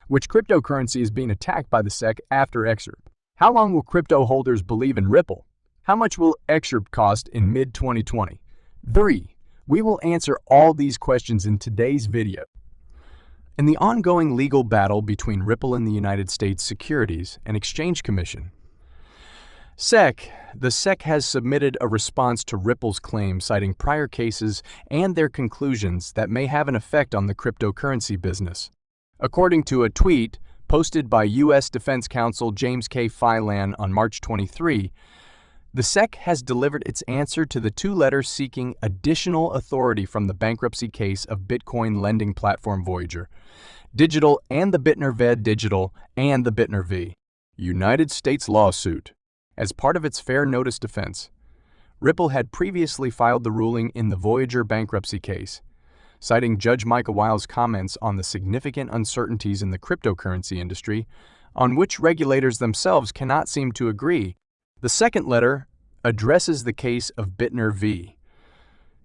Which cryptocurrency is being attacked by the SEC after XRP? How long will crypto holders believe in Ripple? How much will XRP cost in mid-2020? 3. We will answer all these questions in today's video. In the ongoing legal battle between Ripple and the United States Securities and Exchange Commission, the SEC has submitted a response to Ripple's claim citing prior cases and their conclusions that may have an effect on the cryptocurrency business. According to a tweet posted by U.S. Defense Counsel James K. Filan on March 23, the SEC has delivered its answer to the two letters seeking additional authority from the bankruptcy case of Bitcoin lending platform Voyager Digital and the Bittner VED Digital and the Bittner v. United States lawsuit. As part of its fair notice defense, Ripple had previously filed the ruling in the Voyager bankruptcy case, citing Judge Micah Wiles' comments on the significant uncertainties in the cryptocurrency industry, on which regulators themselves cannot seem to agree. The second letter addresses the case of Bittner v.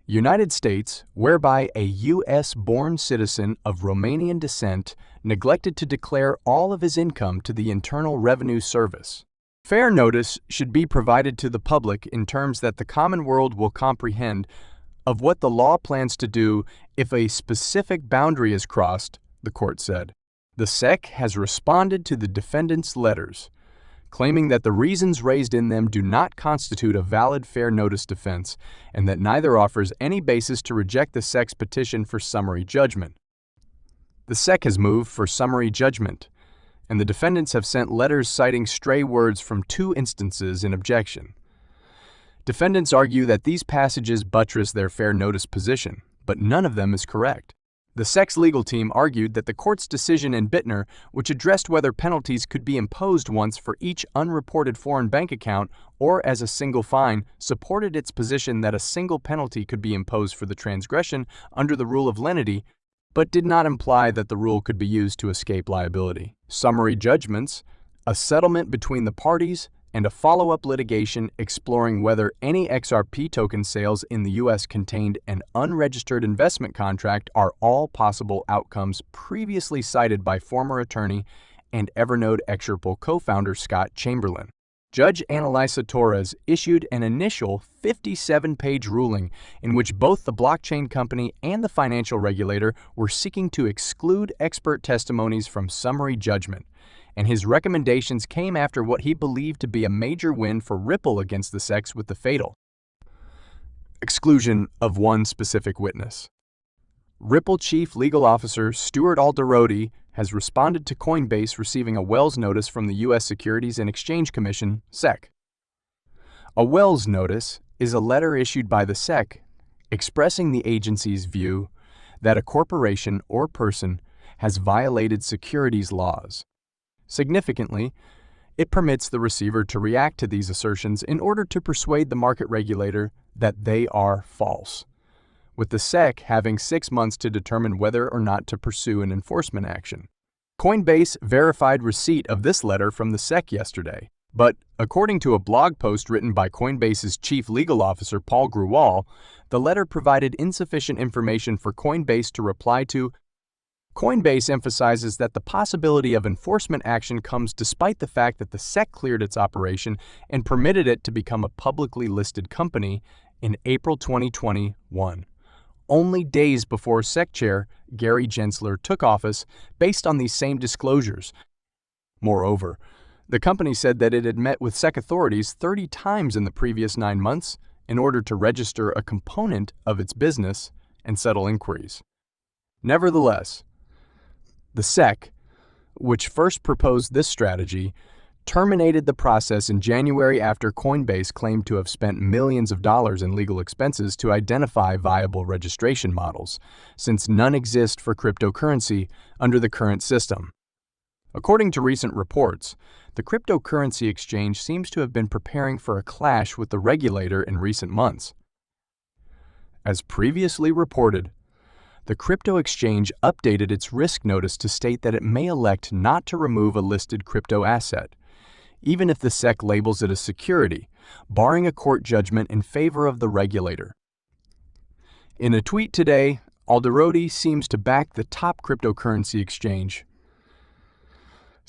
United States, whereby a U.S.-born citizen of Romanian descent neglected to declare all of his income to the Internal Revenue Service. Fair notice should be provided to the public in terms that the common world will comprehend of what the law plans to do if a specific boundary is crossed, the court said. The SEC has responded to the defendants' letters, claiming that the reasons raised in them do not constitute a valid fair notice defense and that neither offers any basis to reject the SEC's petition for summary judgment. The SEC has moved for summary judgment, and the defendants have sent letters citing stray words from two instances in objection. Defendants argue that these passages buttress their fair notice position, but none of them is correct. The SEC's legal team argued that the court's decision in Bittner, which addressed whether penalties could be imposed once for each unreported foreign bank account or as a single fine, supported its position that a single penalty could be imposed for the transgression under the rule of lenity, but did not imply that the rule could be used to escape liability. Summary judgments, a settlement between the parties, and a follow-up litigation exploring whether any XRP token sales in the U.S. contained an unregistered investment contract are all possible outcomes previously cited by former attorney and Evernode XRP co-founder Scott Chamberlain. Judge Analisa Torres issued an initial 57-page ruling in which both the blockchain company and the financial regulator were seeking to exclude expert testimonies from summary judgment, and his recommendations came after what he believed to be a major win for Ripple against the SEC with the fatal exclusion of one specific witness. Ripple Chief Legal Officer Stuart Alderoty has responded to Coinbase receiving a Wells notice from the U.S. Securities and Exchange Commission, SEC. A Wells notice is a letter issued by the SEC expressing the agency's view that a corporation or person has violated securities laws. Significantly, it permits the receiver to react to these assertions in order to persuade the market regulator that they are false, with the SEC having 6 months to determine whether or not to pursue an enforcement action. Coinbase verified receipt of this letter from the SEC yesterday, but according to a blog post written by Coinbase's chief legal officer Paul Grewal, the letter provided insufficient information for Coinbase to reply to. Coinbase emphasizes that the possibility of enforcement action comes despite the fact that the SEC cleared its operation and permitted it to become a publicly listed company in April 2021, only days before SEC Chair Gary Gensler took office based on these same disclosures. Moreover, the company said that it had met with SEC authorities 30 times in the previous 9 months in order to register a component of its business and settle inquiries. Nevertheless, the SEC, which first proposed this strategy, terminated the process in January after Coinbase claimed to have spent millions of dollars in legal expenses to identify viable registration models, since none exist for cryptocurrency under the current system. According to recent reports, the cryptocurrency exchange seems to have been preparing for a clash with the regulator in recent months. As previously reported, the crypto exchange updated its risk notice to state that it may elect not to remove a listed crypto asset, even if the SEC labels it a security, barring a court judgment in favor of the regulator. In a tweet today, Alderoty seems to back the top cryptocurrency exchange.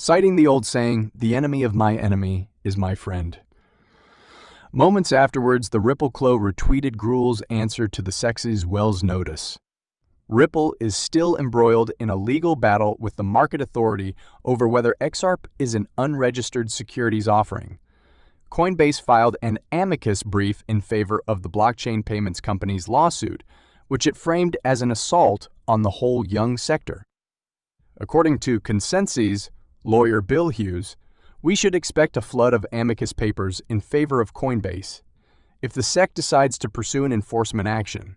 citing the old saying, "The enemy of my enemy is my friend." Moments afterwards, the Ripple Clo retweeted Gruel's answer to the SEC's Wells notice. Ripple is still embroiled in a legal battle with the market authority over whether XRP is an unregistered securities offering. Coinbase filed an amicus brief in favor of the blockchain payments company's lawsuit, which it framed as an assault on the whole young sector. According to Consensus lawyer Bill Hughes, we should expect a flood of amicus papers in favor of Coinbase if the SEC decides to pursue an enforcement action.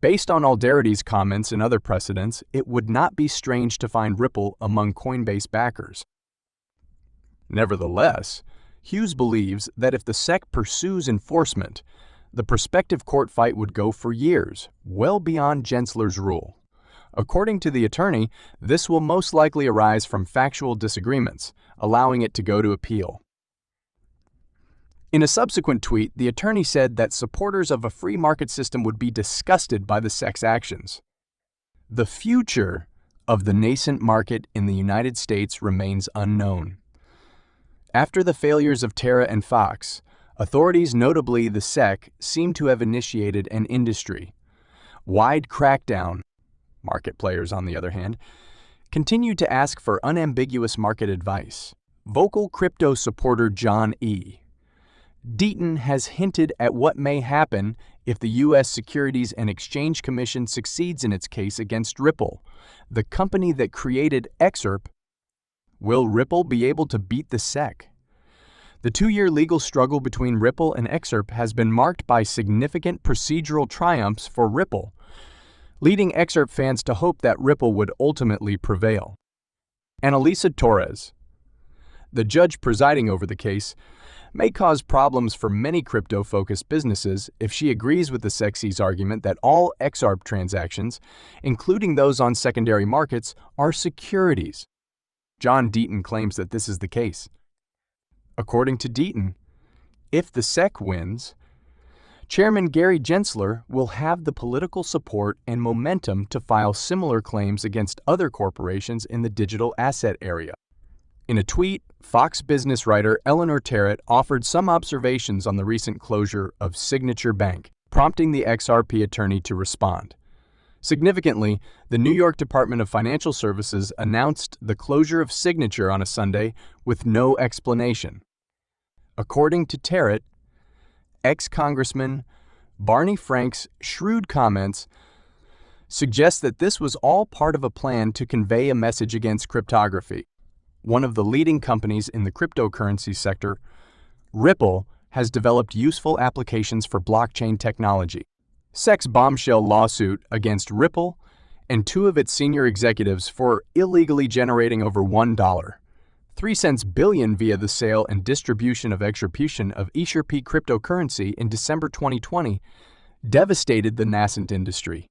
Based on Alderity's comments and other precedents, it would not be strange to find Ripple among Coinbase backers. Nevertheless, Hughes believes that if the SEC pursues enforcement, the prospective court fight would go for years, well beyond Gensler's rule. According to the attorney, this will most likely arise from factual disagreements, allowing it to go to appeal. In a subsequent tweet, the attorney said that supporters of a free market system would be disgusted by the SEC's actions. The future of the nascent market in the United States remains unknown. After the failures of Terra and Fox, authorities, notably the SEC, seem to have initiated an industry-wide crackdown. Market players, on the other hand, continue to ask for unambiguous market advice. Vocal crypto supporter John E. Deaton has hinted at what may happen if the U.S. Securities and Exchange Commission succeeds in its case against Ripple, the company that created XRP. Will Ripple be able to beat the SEC? The two-year legal struggle between Ripple and XRP has been marked by significant procedural triumphs for Ripple, leading XRP fans to hope that Ripple would ultimately prevail. Annalisa Torres, the judge presiding over the case, may cause problems for many crypto-focused businesses if she agrees with the SEC's argument that all XRP transactions, including those on secondary markets, are securities. John Deaton claims that this is the case. According to Deaton, if the SEC wins, Chairman Gary Gensler will have the political support and momentum to file similar claims against other corporations in the digital asset area. In a tweet, Fox Business writer Eleanor Terrett offered some observations on the recent closure of Signature Bank, prompting the XRP attorney to respond. Significantly, the New York Department of Financial Services announced the closure of Signature on a Sunday with no explanation. According to Terrett, ex-Congressman Barney Frank's shrewd comments suggest that this was all part of a plan to convey a message against cryptography. One of the leading companies in the cryptocurrency sector, Ripple, has developed useful applications for blockchain technology. SEC's bombshell lawsuit against Ripple and two of its senior executives for illegally generating over $1.03 billion via the sale and distribution of XRP cryptocurrency in December 2020 devastated the nascent industry.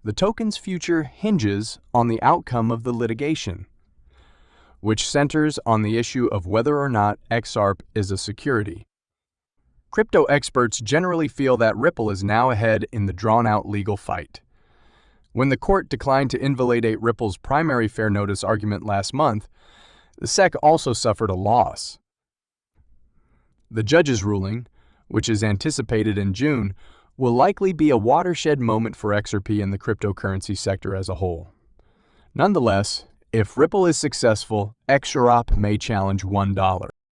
The token's future hinges on the outcome of the litigation, which centers on the issue of whether or not XRP is a security. Crypto experts generally feel that Ripple is now ahead in the drawn-out legal fight. When the court declined to invalidate Ripple's primary fair notice argument last month, the SEC also suffered a loss. The judge's ruling, which is anticipated in June, will likely be a watershed moment for XRP and the cryptocurrency sector as a whole. Nonetheless, if Ripple is successful, XRP may challenge $1.